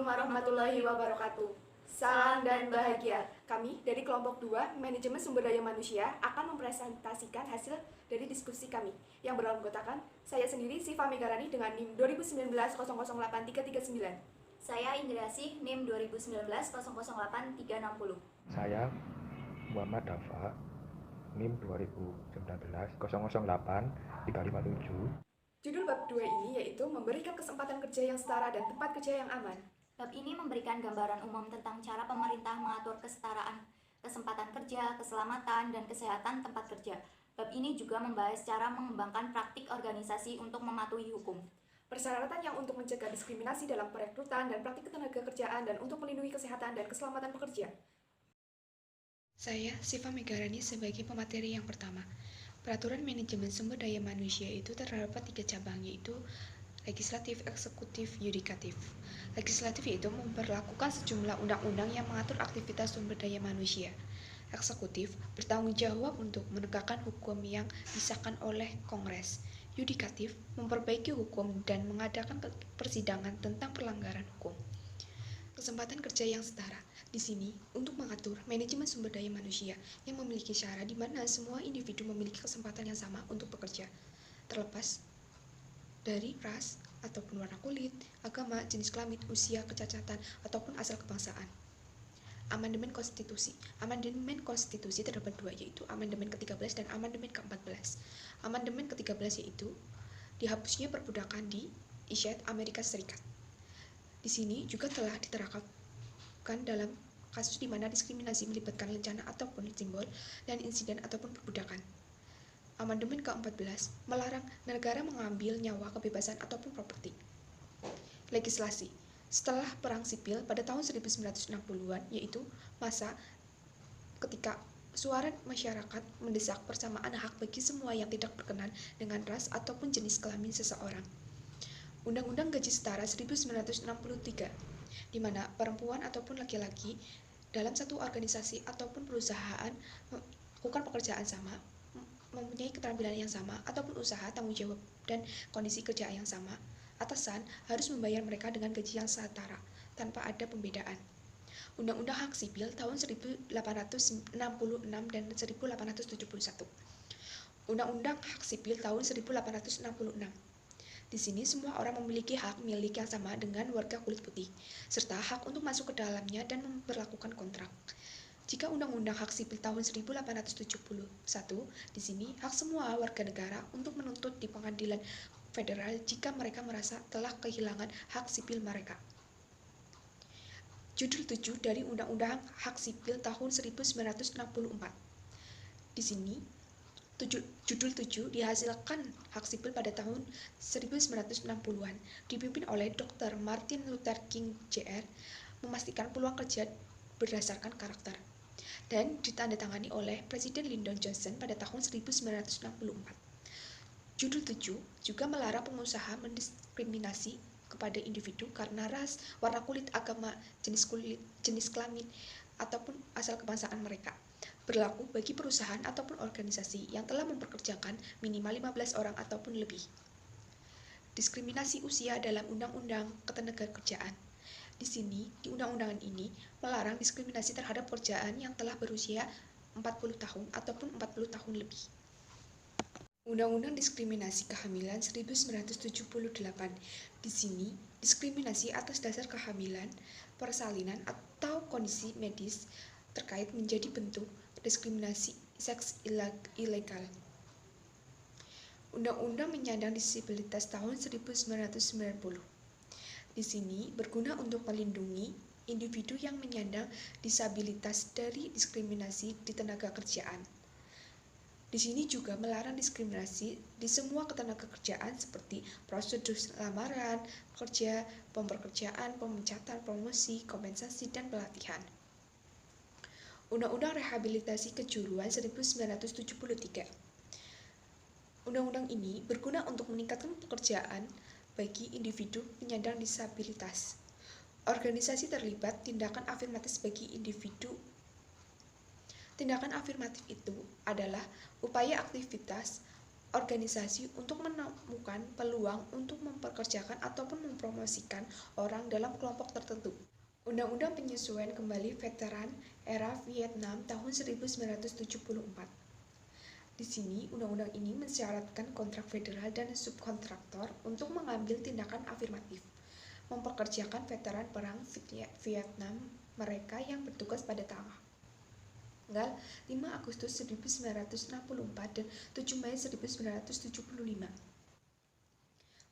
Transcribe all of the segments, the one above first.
Assalamualaikum warahmatullahi wabarakatuh. Salam dan bahagia. Kami dari kelompok 2 Manajemen Sumber Daya Manusia akan mempresentasikan hasil dari diskusi kami yang beranggotakan saya sendiri Siva Megarani dengan NIM 2019-008339. Saya Indrasih NIM 2019-008360. Saya Muhammad Dafa NIM 2019-008-357. Judul bab 2 ini yaitu memberikan kesempatan kerja yang setara dan tempat kerja yang aman. Bab ini memberikan gambaran umum tentang cara pemerintah mengatur kesetaraan, kesempatan kerja, keselamatan, dan kesehatan tempat kerja. Bab ini juga membahas cara mengembangkan praktik organisasi untuk mematuhi hukum. Persyaratan yang untuk mencegah diskriminasi dalam perekrutan dan praktik ketenaga kerjaan dan untuk melindungi kesehatan dan keselamatan pekerja. Saya, Siva Megarani, sebagai pemateri yang pertama. Peraturan Manajemen Sumber Daya Manusia itu terdapat 3 cabang, yaitu legislatif, eksekutif, yudikatif. Legislatif yaitu memperlakukan sejumlah undang-undang yang mengatur aktivitas sumber daya manusia. Eksekutif bertanggung jawab untuk menegakkan hukum yang disahkan oleh Kongres. Yudikatif memperbaiki hukum dan mengadakan persidangan tentang pelanggaran hukum. Kesempatan kerja yang setara. Di sini, untuk mengatur manajemen sumber daya manusia yang memiliki cara di mana semua individu memiliki kesempatan yang sama untuk bekerja, terlepas dari ras ataupun warna kulit, agama, jenis kelamin, usia, kecacatan, ataupun asal kebangsaan. Amandemen Konstitusi. Amandemen Konstitusi terdapat 2, yaitu Amandemen ke-13 dan Amandemen ke-14. Amandemen ke-13 yaitu dihapusnya perbudakan di Isyad, Amerika Serikat. Di sini juga telah diterapkan dalam kasus di mana diskriminasi melibatkan rencana ataupun simbol dan insiden ataupun perbudakan. Amandemen ke-14 melarang negara mengambil nyawa, kebebasan ataupun properti. Legislasi. Setelah Perang Sipil pada tahun 1960-an, yaitu masa ketika suara masyarakat mendesak persamaan hak bagi semua yang tidak berkenan dengan ras ataupun jenis kelamin seseorang. Undang-Undang Gaji Setara 1963, di mana perempuan ataupun laki-laki dalam satu organisasi ataupun perusahaan melakukan pekerjaan sama, mempunyai keterampilan yang sama, ataupun usaha, tanggung jawab, dan kondisi kerja yang sama, atasan harus membayar mereka dengan gaji yang setara, tanpa ada pembedaan. Undang-Undang Hak Sipil tahun 1866 dan 1871. Undang-Undang Hak Sipil tahun 1866. Di sini semua orang memiliki hak milik yang sama dengan warga kulit putih, serta hak untuk masuk ke dalamnya dan memperlakukan kontrak. Jika Undang-Undang Hak Sipil tahun 1871, di sini hak semua warga negara untuk menuntut di pengadilan federal jika mereka merasa telah kehilangan hak sipil mereka. Judul 7 dari Undang-Undang Hak Sipil tahun 1964. Di sini Judul 7 dihasilkan hak sipil pada tahun 1960-an, dipimpin oleh Dr. Martin Luther King Jr., memastikan peluang kerja berdasarkan karakter, dan ditandatangani oleh Presiden Lyndon Johnson pada tahun 1964. Judul 7 juga melarang pengusaha mendiskriminasi kepada individu karena ras, warna kulit, agama, jenis kelamin, ataupun asal kebangsaan mereka. Berlaku bagi perusahaan ataupun organisasi yang telah mempekerjakan minimal 15 orang ataupun lebih. Diskriminasi usia dalam Undang-Undang Ketenagakerjaan. Di sini, di undang-undangan ini melarang diskriminasi terhadap pekerjaan yang telah berusia 40 tahun ataupun 40 tahun lebih. Undang-Undang Diskriminasi Kehamilan 1978. Di sini, diskriminasi atas dasar kehamilan, persalinan, atau kondisi medis terkait menjadi bentuk diskriminasi seks ilegal. Undang-Undang Menyandang Disabilitas tahun 1990. Di sini berguna untuk melindungi individu yang menyandang disabilitas dari diskriminasi di tenaga kerjaan. Di sini juga melarang diskriminasi di semua ketenagakerjaan seperti prosedur lamaran kerja, pempekerjaan, pemecatan, promosi, kompensasi, dan pelatihan. Undang-Undang Rehabilitasi Kejuruan 1973. Undang-undang ini berguna untuk meningkatkan pekerjaan bagi individu penyandang disabilitas. Organisasi terlibat tindakan afirmatif bagi individu. Tindakan afirmatif itu adalah upaya aktivitas organisasi untuk menemukan peluang untuk mempekerjakan ataupun mempromosikan orang dalam kelompok tertentu. Undang-Undang Penyesuaian Kembali Veteran Era Vietnam tahun 1974. Di sini, undang-undang ini mensyaratkan kontrak federal dan subkontraktor untuk mengambil tindakan afirmatif, mempekerjakan veteran perang Vietnam mereka yang bertugas pada tanggal 5 Agustus 1964 dan 7 Mei 1975.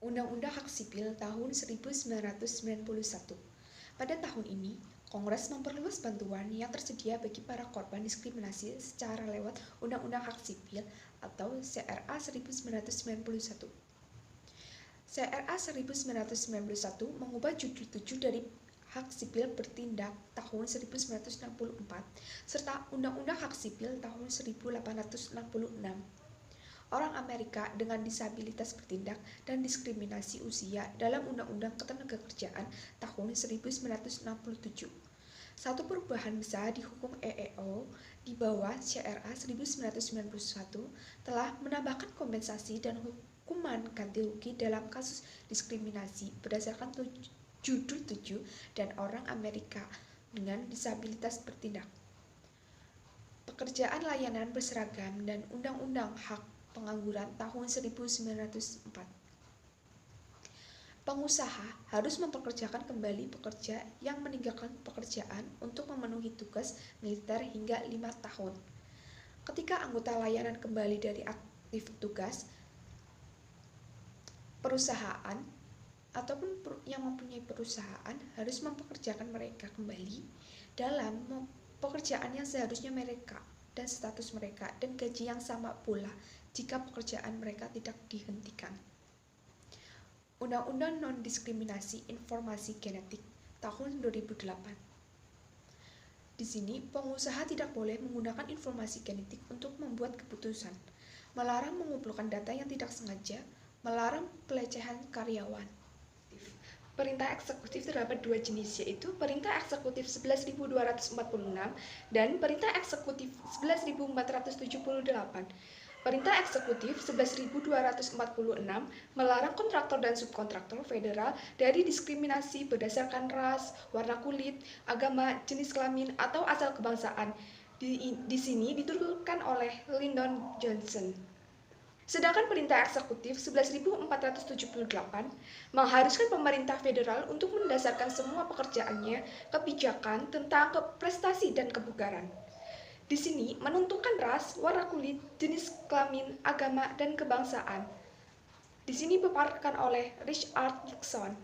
Undang-Undang Hak Sipil tahun 1991. Pada tahun ini, Kongres memperluas bantuan yang tersedia bagi para korban diskriminasi secara lewat Undang-Undang Hak Sipil atau CRA 1991. CRA 1991 mengubah judul 7 dari Hak Sipil Bertindak tahun 1964 serta Undang-Undang Hak Sipil tahun 1866. Orang Amerika dengan disabilitas bertindak dan diskriminasi usia dalam Undang-Undang Ketenagakerjaan tahun 1967. Satu perubahan besar di hukum EEO di bawah CRA 1991 telah menambahkan kompensasi dan hukuman ganti rugi dalam kasus diskriminasi berdasarkan judul 7 dan orang Amerika dengan disabilitas bertindak. Pekerjaan layanan berseragam dan Undang-Undang Hak Pengangguran tahun 1904. Pengusaha harus mempekerjakan kembali pekerja yang meninggalkan pekerjaan untuk memenuhi tugas militer hingga 5 tahun. Ketika anggota layanan kembali dari aktif tugas, perusahaan ataupun yang mempunyai perusahaan harus mempekerjakan mereka kembali dalam pekerjaan yang seharusnya mereka dan status mereka dan gaji yang sama pula jika pekerjaan mereka tidak dihentikan. Undang-Undang Non-Diskriminasi Informasi Genetik tahun 2008. Di sini, pengusaha tidak boleh menggunakan informasi genetik untuk membuat keputusan, melarang mengumpulkan data yang tidak sengaja, melarang pelecehan karyawan. Perintah eksekutif terdapat dua jenis, yaitu Perintah Eksekutif 11.246 dan Perintah Eksekutif 11.478. Perintah Eksekutif 11.246 melarang kontraktor dan subkontraktor federal dari diskriminasi berdasarkan ras, warna kulit, agama, jenis kelamin, atau asal kebangsaan. Di sini diturunkan oleh Lyndon Johnson. Sedangkan Perintah Eksekutif 11.478 mengharuskan pemerintah federal untuk mendasarkan semua pekerjaannya kebijakan tentang prestasi dan kebugaran. Di sini menentukan ras, warna kulit, jenis kelamin, agama, dan kebangsaan. Di sini dipaparkan oleh Richard Nixon.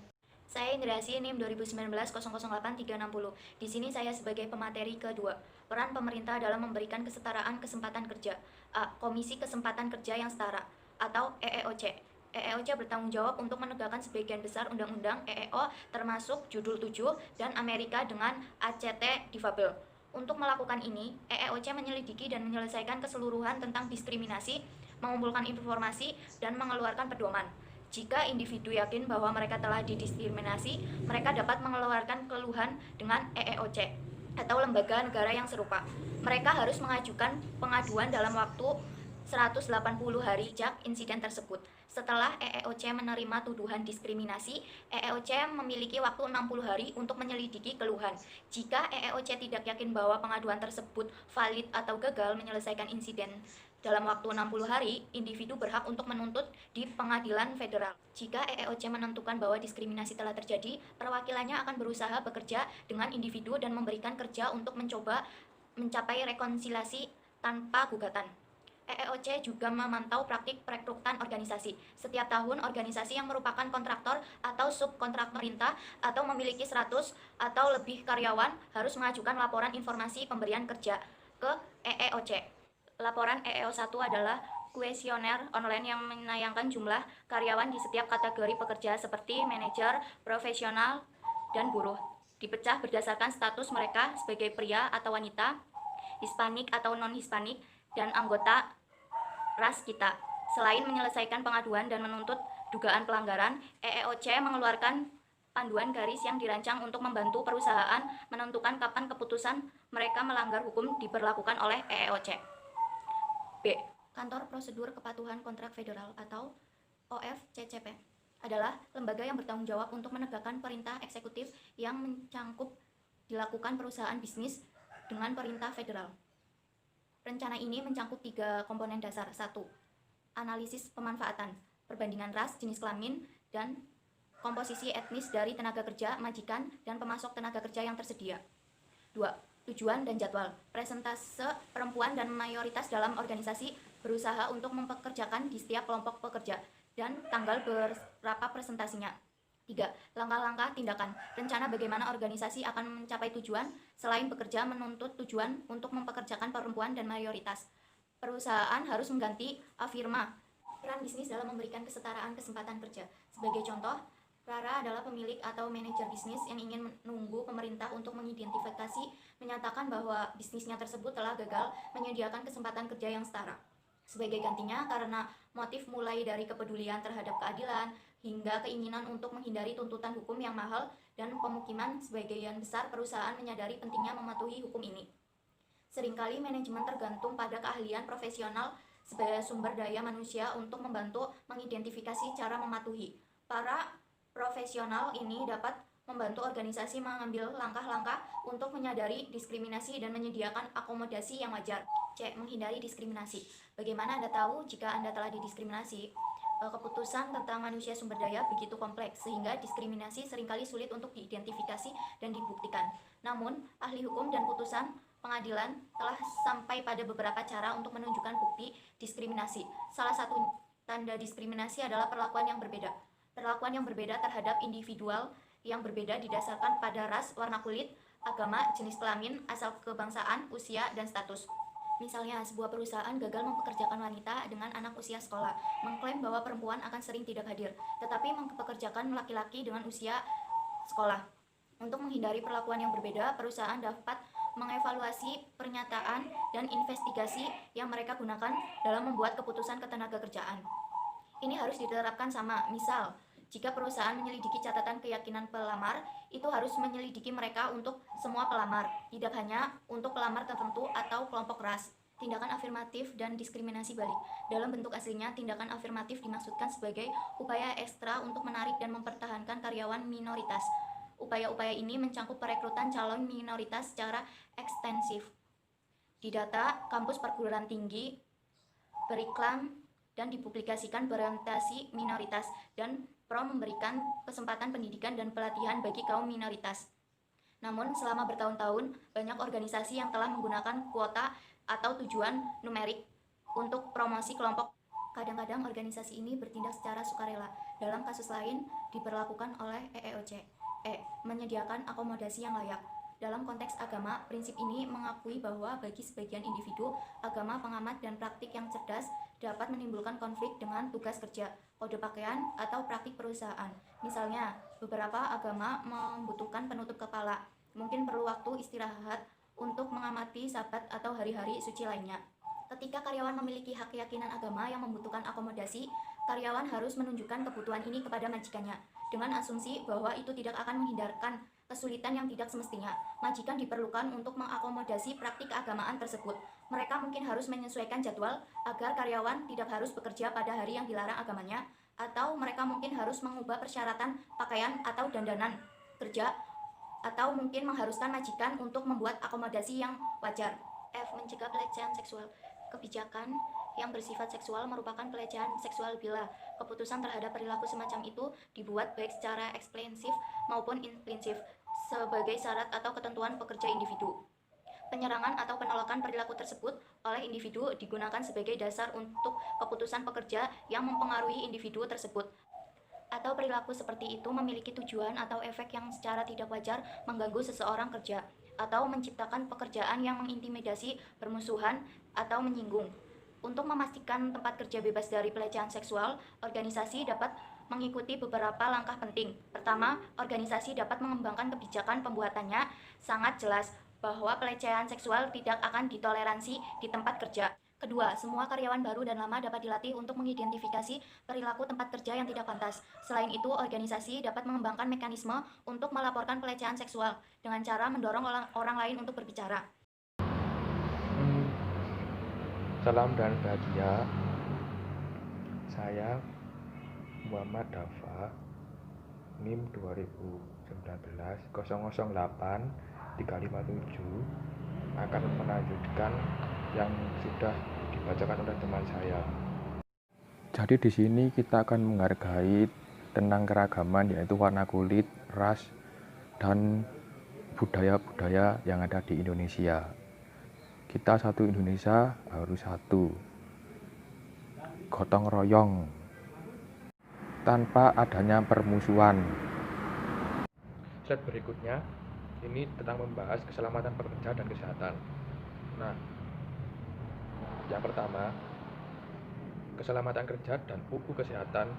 Saya Indrasi NIM 2019-008360. Di sini saya sebagai pemateri kedua. Peran pemerintah dalam memberikan kesetaraan kesempatan kerja. A. Komisi Kesempatan Kerja yang Setara atau EEOC. EEOC bertanggung jawab untuk menegakkan sebagian besar undang-undang EEO termasuk Judul 7 dan Amerika dengan ACT Difabel. Untuk melakukan ini, EEOC menyelidiki dan menyelesaikan keseluruhan tentang diskriminasi, mengumpulkan informasi, dan mengeluarkan pedoman. Jika individu yakin bahwa mereka telah didiskriminasi, mereka dapat mengeluarkan keluhan dengan EEOC atau lembaga negara yang serupa. Mereka harus mengajukan pengaduan dalam waktu 180 hari sejak insiden tersebut. Setelah EEOC menerima tuduhan diskriminasi, EEOC memiliki waktu 60 hari untuk menyelidiki keluhan. Jika EEOC tidak yakin bahwa pengaduan tersebut valid atau gagal menyelesaikan insiden dalam waktu 60 hari, individu berhak untuk menuntut di pengadilan federal. Jika EEOC menentukan bahwa diskriminasi telah terjadi, perwakilannya akan berusaha bekerja dengan individu dan memberikan kerja untuk mencoba mencapai rekonsiliasi tanpa gugatan. EEOC juga memantau praktik perekrutan organisasi. Setiap tahun, organisasi yang merupakan kontraktor atau subkontraktor pemerintah atau memiliki 100 atau lebih karyawan harus mengajukan laporan informasi pemberian kerja ke EEOC. Laporan EEO1 adalah kuesioner online yang menayangkan jumlah karyawan di setiap kategori pekerja seperti manajer, profesional, dan buruh. Dipecah berdasarkan status mereka sebagai pria atau wanita, Hispanik atau non-Hispanik, dan anggota ras kita. Selain menyelesaikan pengaduan dan menuntut dugaan pelanggaran, EEOC mengeluarkan panduan garis yang dirancang untuk membantu perusahaan menentukan kapan keputusan mereka melanggar hukum diberlakukan oleh EEOC. B. Kantor Prosedur Kepatuhan Kontrak Federal atau OFCCP adalah lembaga yang bertanggung jawab untuk menegakkan perintah eksekutif yang mencangkup dilakukan perusahaan bisnis dengan perintah federal. Rencana ini mencangkup 3 komponen dasar. 1. Analisis pemanfaatan, perbandingan ras, jenis kelamin, dan komposisi etnis dari tenaga kerja, majikan, dan pemasok tenaga kerja yang tersedia. 2. Tujuan dan jadwal, presentase perempuan dan mayoritas dalam organisasi berusaha untuk mempekerjakan di setiap kelompok pekerja, dan tanggal berapa presentasinya. 3. Langkah-langkah tindakan, rencana bagaimana organisasi akan mencapai tujuan selain bekerja menuntut tujuan untuk mempekerjakan perempuan dan mayoritas. Perusahaan harus mengganti afirma peran bisnis dalam memberikan kesetaraan kesempatan kerja. Sebagai contoh, Rara adalah pemilik atau manajer bisnis yang ingin menunggu pemerintah untuk mengidentifikasi, menyatakan bahwa bisnisnya tersebut telah gagal menyediakan kesempatan kerja yang setara. Sebagai gantinya, karena motif mulai dari kepedulian terhadap keadilan hingga keinginan untuk menghindari tuntutan hukum yang mahal dan pemukiman, sebagian besar perusahaan menyadari pentingnya mematuhi hukum ini. Seringkali manajemen tergantung pada keahlian profesional sebagai sumber daya manusia untuk membantu mengidentifikasi cara mematuhi. Para profesional ini dapat membantu organisasi mengambil langkah-langkah untuk menyadari diskriminasi dan menyediakan akomodasi yang wajar. C. Menghindari diskriminasi. Bagaimana Anda tahu jika Anda telah didiskriminasi? Keputusan tentang manusia sumber daya begitu kompleks sehingga diskriminasi seringkali sulit untuk diidentifikasi dan dibuktikan. Namun, ahli hukum dan putusan pengadilan telah sampai pada beberapa cara untuk menunjukkan bukti diskriminasi. Salah satu tanda diskriminasi adalah perlakuan yang berbeda. Perlakuan yang berbeda terhadap individual yang berbeda didasarkan pada ras, warna kulit, agama, jenis kelamin, asal kebangsaan, usia, dan status. Misalnya, sebuah perusahaan gagal mempekerjakan wanita dengan anak usia sekolah, mengklaim bahwa perempuan akan sering tidak hadir, tetapi mempekerjakan laki-laki dengan usia sekolah. Untuk menghindari perlakuan yang berbeda, perusahaan dapat mengevaluasi pernyataan dan investigasi yang mereka gunakan dalam membuat keputusan ketenagakerjaan. Ini harus diterapkan sama. Misal, jika perusahaan menyelidiki catatan keyakinan pelamar, itu harus menyelidiki mereka untuk semua pelamar, tidak hanya untuk pelamar tertentu atau kelompok ras. Tindakan afirmatif dan diskriminasi balik. Dalam bentuk aslinya, tindakan afirmatif dimaksudkan sebagai upaya ekstra untuk menarik dan mempertahankan karyawan minoritas. Upaya-upaya ini mencangkup perekrutan calon minoritas secara ekstensif. Di data kampus perguruan tinggi, beriklan, dan dipublikasikan berorientasi minoritas, dan Pro memberikan kesempatan pendidikan dan pelatihan bagi kaum minoritas. Namun, selama bertahun-tahun, banyak organisasi yang telah menggunakan kuota atau tujuan numerik untuk promosi kelompok. Kadang-kadang organisasi ini bertindak secara sukarela. Dalam kasus lain, diberlakukan oleh EEOC. Menyediakan akomodasi yang layak. Dalam konteks agama, prinsip ini mengakui bahwa bagi sebagian individu, agama, pengamat, dan praktik yang cerdas dapat menimbulkan konflik dengan tugas kerja, kode pakaian, atau praktik perusahaan. Misalnya, beberapa agama membutuhkan penutup kepala, mungkin perlu waktu istirahat untuk mengamati sabat atau hari-hari suci lainnya. Ketika karyawan memiliki hak keyakinan agama yang membutuhkan akomodasi, karyawan harus menunjukkan kebutuhan ini kepada majikannya, dengan asumsi bahwa itu tidak akan menghindarkan kesulitan yang tidak semestinya. Majikan diperlukan untuk mengakomodasi praktik keagamaan tersebut. Mereka mungkin harus menyesuaikan jadwal agar karyawan tidak harus bekerja pada hari yang dilarang agamanya, atau mereka mungkin harus mengubah persyaratan pakaian atau dandanan kerja, atau mungkin mengharuskan majikan untuk membuat akomodasi yang wajar. F. Mencegah pelecehan seksual. Kebijakan yang bersifat seksual merupakan pelecehan seksual bila keputusan terhadap perilaku semacam itu dibuat baik secara eksplisit maupun implisit sebagai syarat atau ketentuan pekerja individu. Penyerangan atau penolakan perilaku tersebut oleh individu digunakan sebagai dasar untuk keputusan pekerja yang mempengaruhi individu tersebut. Atau perilaku seperti itu memiliki tujuan atau efek yang secara tidak wajar mengganggu seseorang kerja, atau menciptakan pekerjaan yang mengintimidasi, bermusuhan, atau menyinggung. Untuk memastikan tempat kerja bebas dari pelecehan seksual, organisasi dapat mengikuti beberapa langkah penting. Pertama, organisasi dapat mengembangkan kebijakan pembuatannya sangat jelas bahwa pelecehan seksual tidak akan ditoleransi di tempat kerja. Kedua, semua karyawan baru dan lama dapat dilatih untuk mengidentifikasi perilaku tempat kerja yang tidak pantas. Selain itu, organisasi dapat mengembangkan mekanisme untuk melaporkan pelecehan seksual dengan cara mendorong orang lain untuk berbicara. Salam dan bahagia. Saya Muhammad Dafa, NIM 2019-008-357 akan melanjutkan yang sudah dibacakan oleh teman saya. Jadi di sini kita akan menghargai tentang keragaman, yaitu warna kulit, ras, dan budaya-budaya yang ada di Indonesia. Kita satu Indonesia harus satu, gotong royong, tanpa adanya permusuhan. Slide berikutnya ini tentang membahas keselamatan pekerja dan kesehatan. Nah, yang pertama, keselamatan kerja dan UU Kesehatan.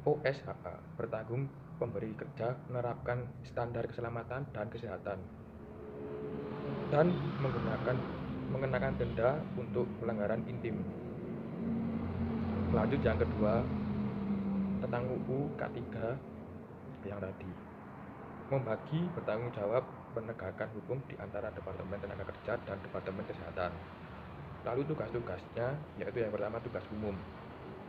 OSHA bertanggung pemberi kerja menerapkan standar keselamatan dan kesehatan dan mengenakan denda untuk pelanggaran intim. Lanjut yang kedua, tentang UU K3 yang tadi, membagi bertanggung jawab penegakan hukum di antara Departemen Tenaga Kerja dan Departemen Kesehatan. Lalu tugas-tugasnya, yaitu yang pertama tugas umum.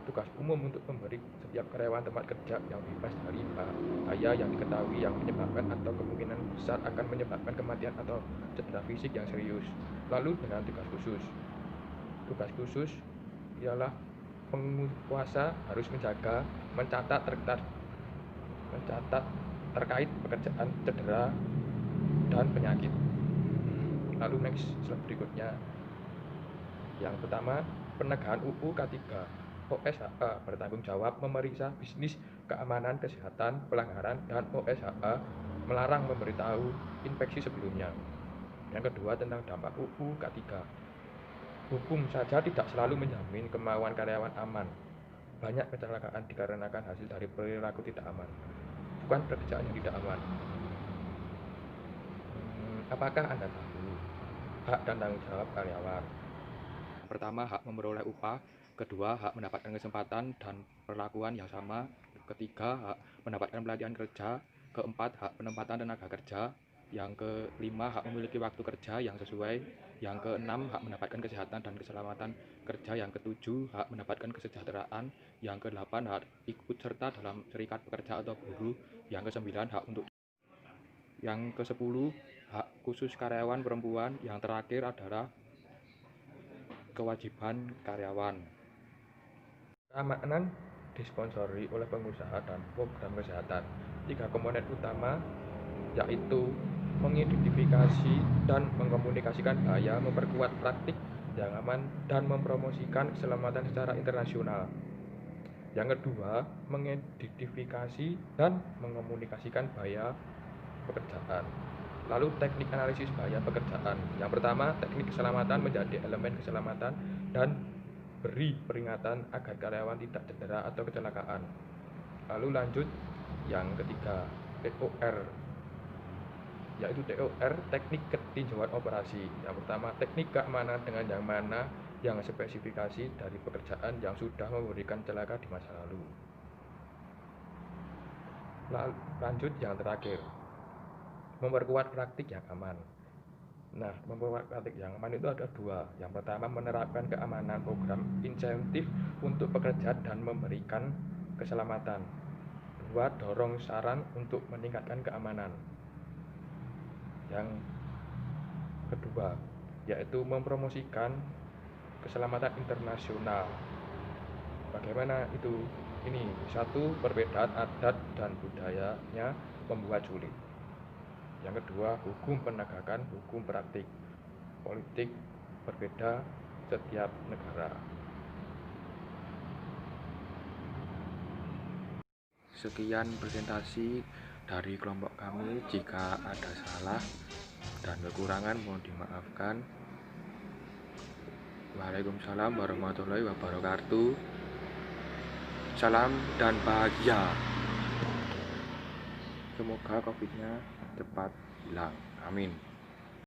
Tugas umum untuk memberi setiap karyawan tempat kerja yang bebas dari bahaya yang diketahui yang menyebabkan atau kemungkinan besar akan menyebabkan kematian atau cedera fisik yang serius. Lalu dengan tugas khusus. Tugas khusus ialah penguasa harus menjaga, mencatat terkait pekerjaan cedera dan penyakit. Lalu next slide berikutnya. Yang pertama, penegakan UU K3. OSHA bertanggung jawab memeriksa bisnis keamanan kesehatan pelanggaran dan OSHA melarang memberitahu infeksi sebelumnya. Yang kedua, tentang dampak UU K3. Hukum saja tidak selalu menjamin kemauan karyawan aman. Banyak kecelakaan dikarenakan hasil dari perilaku tidak aman, bukan pekerjaan yang tidak aman. Apakah Anda tahu hak dan tanggung jawab karyawan? Pertama, hak memperoleh upah. Kedua, hak mendapatkan kesempatan dan perlakuan yang sama. Ketiga, hak mendapatkan pelatihan kerja. Keempat, hak penempatan tenaga kerja. Yang kelima, hak memiliki waktu kerja yang sesuai. Yang keenam, hak mendapatkan kesehatan dan keselamatan kerja. Yang ketujuh, hak mendapatkan kesejahteraan. Yang kedelapan, hak ikut serta dalam serikat pekerja atau buruh. Yang kesembilan, hak untuk. Yang kesepuluh, hak khusus karyawan perempuan. Yang terakhir adalah kewajiban karyawan. Keamanan disponsori oleh pengusaha dan program kesehatan. 3 komponen utama yaitu mengidentifikasi dan mengkomunikasikan bahaya, memperkuat praktik yang aman, dan mempromosikan keselamatan secara internasional. Yang kedua, mengidentifikasi dan mengkomunikasikan bahaya pekerjaan. Lalu teknik analisis bahaya pekerjaan. Yang pertama, teknik keselamatan menjadi elemen keselamatan dan beri peringatan agar karyawan tidak cedera atau kecelakaan. Lalu lanjut yang ketiga, TOR, yaitu TOR, teknik ketinjauan operasi. Yang pertama, teknik keamanan dengan yang mana yang spesifikasi dari pekerjaan yang sudah memberikan celaka di masa lalu. Lanjut yang terakhir, memperkuat praktik yang aman. Nah, memperkuat praktik yang aman itu ada 2. Yang pertama, menerapkan keamanan program insentif untuk pekerja dan memberikan keselamatan. 2, dorong saran untuk meningkatkan keamanan. Yang kedua, yaitu mempromosikan keselamatan internasional. Bagaimana itu? Ini 1, perbedaan adat dan budayanya membuat sulit. Yang kedua, hukum penegakan hukum praktik politik berbeda setiap negara. Sekian presentasi dari kelompok kami. Jika ada salah dan kekurangan mohon dimaafkan. Waalaikumsalam warahmatullahi wabarakatuh. Salam dan bahagia. Semoga COVID-nya cepat hilang. Amin.